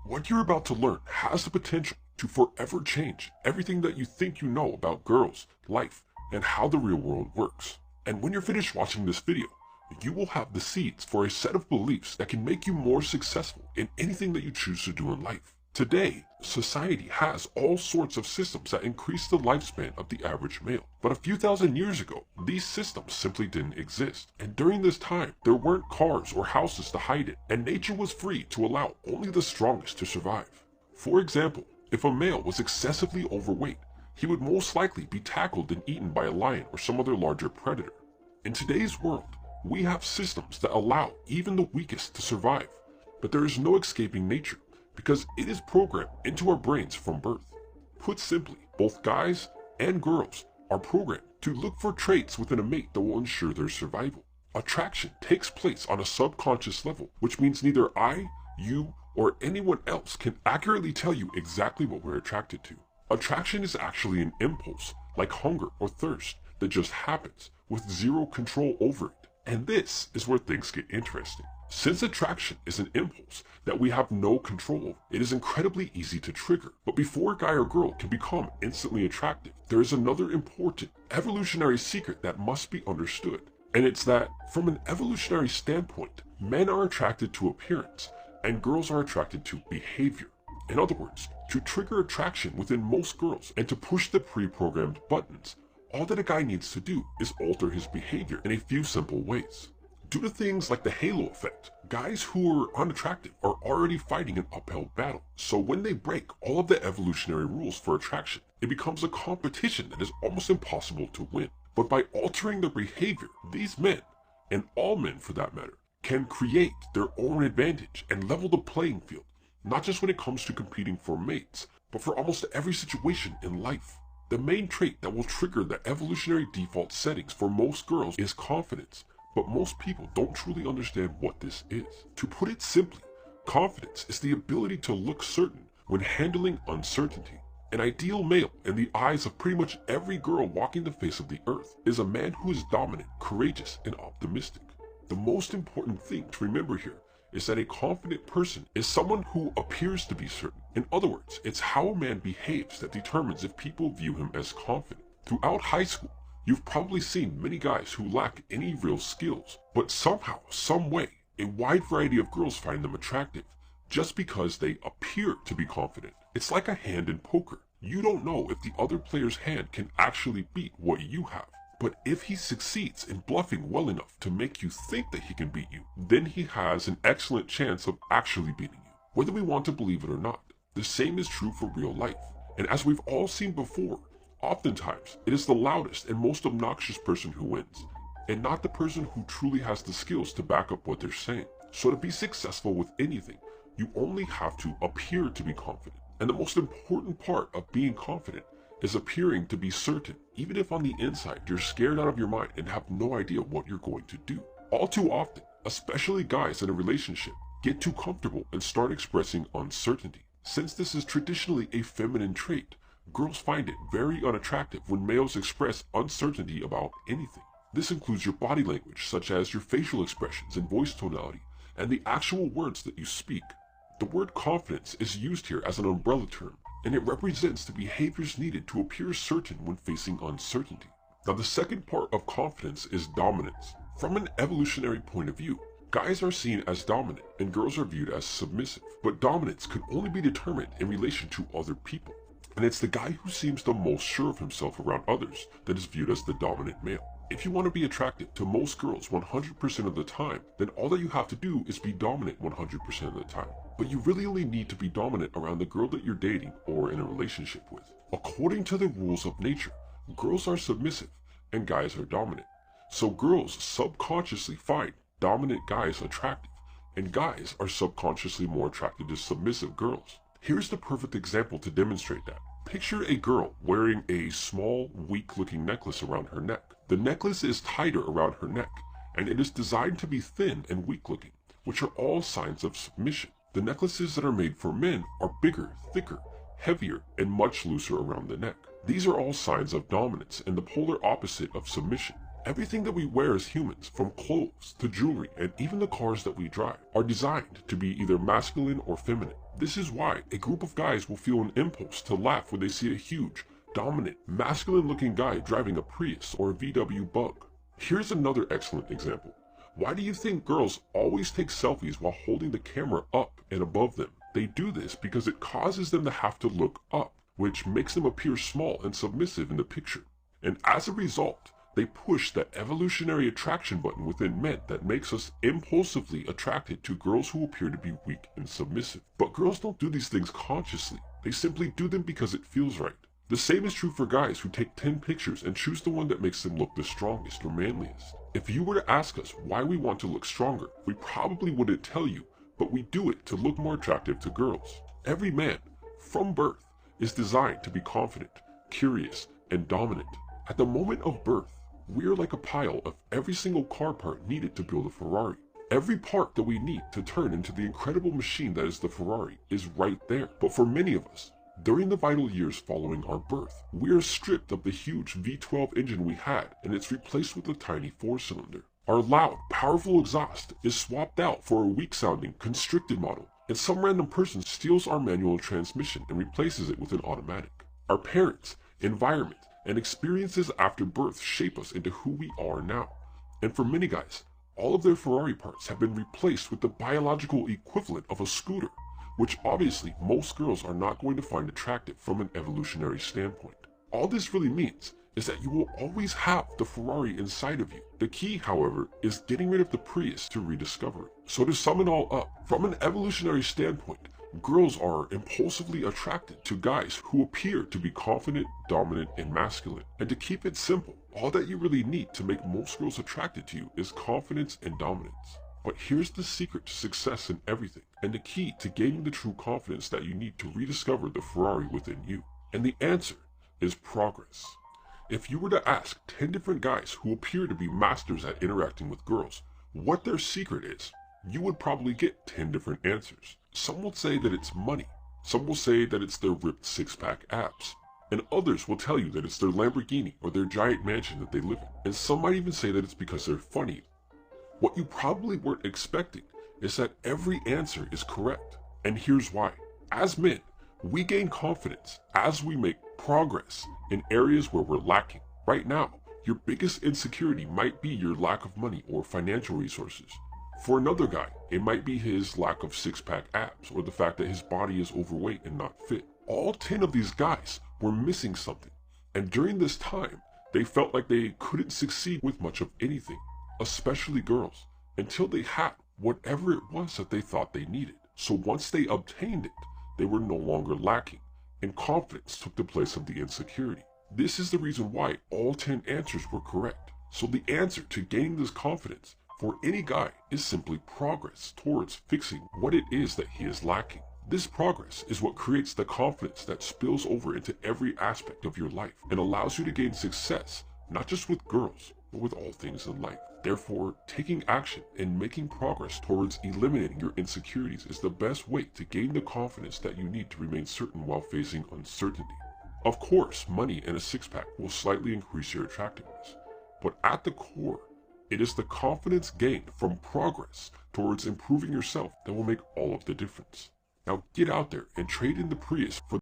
What you're about to learn has the potential to forever change everything that you think you know about girls, life, and how the real world works. And when you're finished watching this video, you will have the seeds for a set of beliefs that can make you more successful in anything that you choose to do in life. Today, society has all sorts of systems that increase the lifespan of the average male. But a few thousand years ago, these systems simply didn't exist. And during this time, there weren't cars or houses to hide in, and nature was free to allow only the strongest to survive. For example, if a male was excessively overweight, he would most likely be tackled and eaten by a lion or some other larger predator. In today's world, we have systems that allow even the weakest to survive, but there is no escaping nature, because it is programmed into our brains from birth. Put simply, both guys and girls are programmed to look for traits within a mate that will ensure their survival. Attraction takes place on a subconscious level, which means neither I, you, or anyone else can accurately tell you exactly what we're attracted to. Attraction is actually an impulse, like hunger or thirst, that just happens, with zero control over it. And this is where things get interesting. Since attraction is an impulse that we have no control over, it is incredibly easy to trigger. But before a guy or girl can become instantly attractive, there is another important evolutionary secret that must be understood. And it's that, from an evolutionary standpoint, men are attracted to appearance, and girls are attracted to behavior. In other words, to trigger attraction within most girls and to push the pre-programmed buttons, all that a guy needs to do is alter his behavior in a few simple ways. Due to things like the halo effect, guys who are unattractive are already fighting an uphill battle. So when they break all of the evolutionary rules for attraction, it becomes a competition that is almost impossible to win. But by altering their behavior, these men, and all men for that matter, can create their own advantage and level the playing field, not just when it comes to competing for mates, but for almost every situation in life. The main trait that will trigger the evolutionary default settings for most girls is confidence. But most people don't truly understand what this is. To put it simply, confidence is the ability to look certain when handling uncertainty. An ideal male in the eyes of pretty much every girl walking the face of the earth is a man who is dominant, courageous, and optimistic. The most important thing to remember here is that a confident person is someone who appears to be certain. In other words, it's how a man behaves that determines if people view him as confident. Throughout high school, you've probably seen many guys who lack any real skills, but somehow, some way, a wide variety of girls find them attractive just because they appear to be confident. It's like a hand in poker. You don't know if the other player's hand can actually beat what you have. But if he succeeds in bluffing well enough to make you think that he can beat you, then he has an excellent chance of actually beating you, whether we want to believe it or not. The same is true for real life. And as we've all seen before, oftentimes, it is the loudest and most obnoxious person who wins, and not the person who truly has the skills to back up what they're saying. So to be successful with anything, you only have to appear to be confident. And the most important part of being confident is appearing to be certain, even if on the inside you're scared out of your mind and have no idea what you're going to do. All too often, especially guys in a relationship, get too comfortable and start expressing uncertainty. Since this is traditionally a feminine trait, girls find it very unattractive when males express uncertainty about anything. This includes your body language, such as your facial expressions and voice tonality, and the actual words that you speak. The word confidence is used here as an umbrella term, and it represents the behaviors needed to appear certain when facing uncertainty. Now, the second part of confidence is dominance. From an evolutionary point of view, guys are seen as dominant and girls are viewed as submissive, but dominance could only be determined in relation to other people. And it's the guy who seems the most sure of himself around others that is viewed as the dominant male. If you want to be attractive to most girls 100% of the time, then all that you have to do is be dominant 100% of the time. But you really only need to be dominant around the girl that you're dating or in a relationship with. According to the rules of nature, girls are submissive and guys are dominant. So girls subconsciously find dominant guys attractive, and guys are subconsciously more attracted to submissive girls. Here's the perfect example to demonstrate that. Picture a girl wearing a small, weak-looking necklace around her neck. The necklace is tighter around her neck, and it is designed to be thin and weak-looking, which are all signs of submission. The necklaces that are made for men are bigger, thicker, heavier, and much looser around the neck. These are all signs of dominance and the polar opposite of submission. Everything that we wear as humans, from clothes to jewelry and even the cars that we drive, are designed to be either masculine or feminine. This is why a group of guys will feel an impulse to laugh when they see a huge, dominant, masculine-looking guy driving a Prius or a VW Bug. Here's another excellent example. Why do you think girls always take selfies while holding the camera up and above them? They do this because it causes them to have to look up, which makes them appear small and submissive in the picture. And as a result, they push that evolutionary attraction button within men that makes us impulsively attracted to girls who appear to be weak and submissive. But girls don't do these things consciously. They simply do them because it feels right. The same is true for guys who take 10 pictures and choose the one that makes them look the strongest or manliest. If you were to ask us why we want to look stronger, we probably wouldn't tell you, but we do it to look more attractive to girls. Every man, from birth, is designed to be confident, curious, and dominant. At the moment of birth, we are like a pile of every single car part needed to build a Ferrari. Every part that we need to turn into the incredible machine that is the Ferrari is right there. But for many of us, during the vital years following our birth, we are stripped of the huge V12 engine we had and it's replaced with a tiny 4-cylinder. Our loud, powerful exhaust is swapped out for a weak-sounding, constricted model, and some random person steals our manual transmission and replaces it with an automatic. Our parents, environment, and experiences after birth shape us into who we are now. And for many guys, all of their Ferrari parts have been replaced with the biological equivalent of a scooter, which obviously most girls are not going to find attractive from an evolutionary standpoint. All this really means is that you will always have the Ferrari inside of you. The key, however, is getting rid of the Prius to rediscover it. So to sum it all up, from an evolutionary standpoint, girls are impulsively attracted to guys who appear to be confident, dominant, and masculine. And to keep it simple, all that you really need to make most girls attracted to you is confidence and dominance. But here's the secret to success in everything, and the key to gaining the true confidence that you need to rediscover the Ferrari within you. And the answer is progress. If you were to ask 10 different guys who appear to be masters at interacting with girls what their secret is, you would probably get 10 different answers. Some will say that it's money, some will say that it's their ripped six-pack abs, and others will tell you that it's their Lamborghini or their giant mansion that they live in, and some might even say that it's because they're funny. What you probably weren't expecting is that every answer is correct, and here's why. As men, we gain confidence as we make progress in areas where we're lacking. Right now, your biggest insecurity might be your lack of money or financial resources. For another guy, it might be his lack of six-pack abs or the fact that his body is overweight and not fit. All 10 of these guys were missing something, and during this time, they felt like they couldn't succeed with much of anything, especially girls, until they had whatever it was that they thought they needed. So once they obtained it, they were no longer lacking, and confidence took the place of the insecurity. This is the reason why all 10 answers were correct. So the answer to gaining this confidence for any guy is simply progress towards fixing what it is that he is lacking. This progress is what creates the confidence that spills over into every aspect of your life and allows you to gain success, not just with girls, but with all things in life. Therefore, taking action and making progress towards eliminating your insecurities is the best way to gain the confidence that you need to remain certain while facing uncertainty. Of course, money and a six-pack will slightly increase your attractiveness, but at the core, it is the confidence gained from progress towards improving yourself that will make all of the difference. Now get out there and trade in the Prius for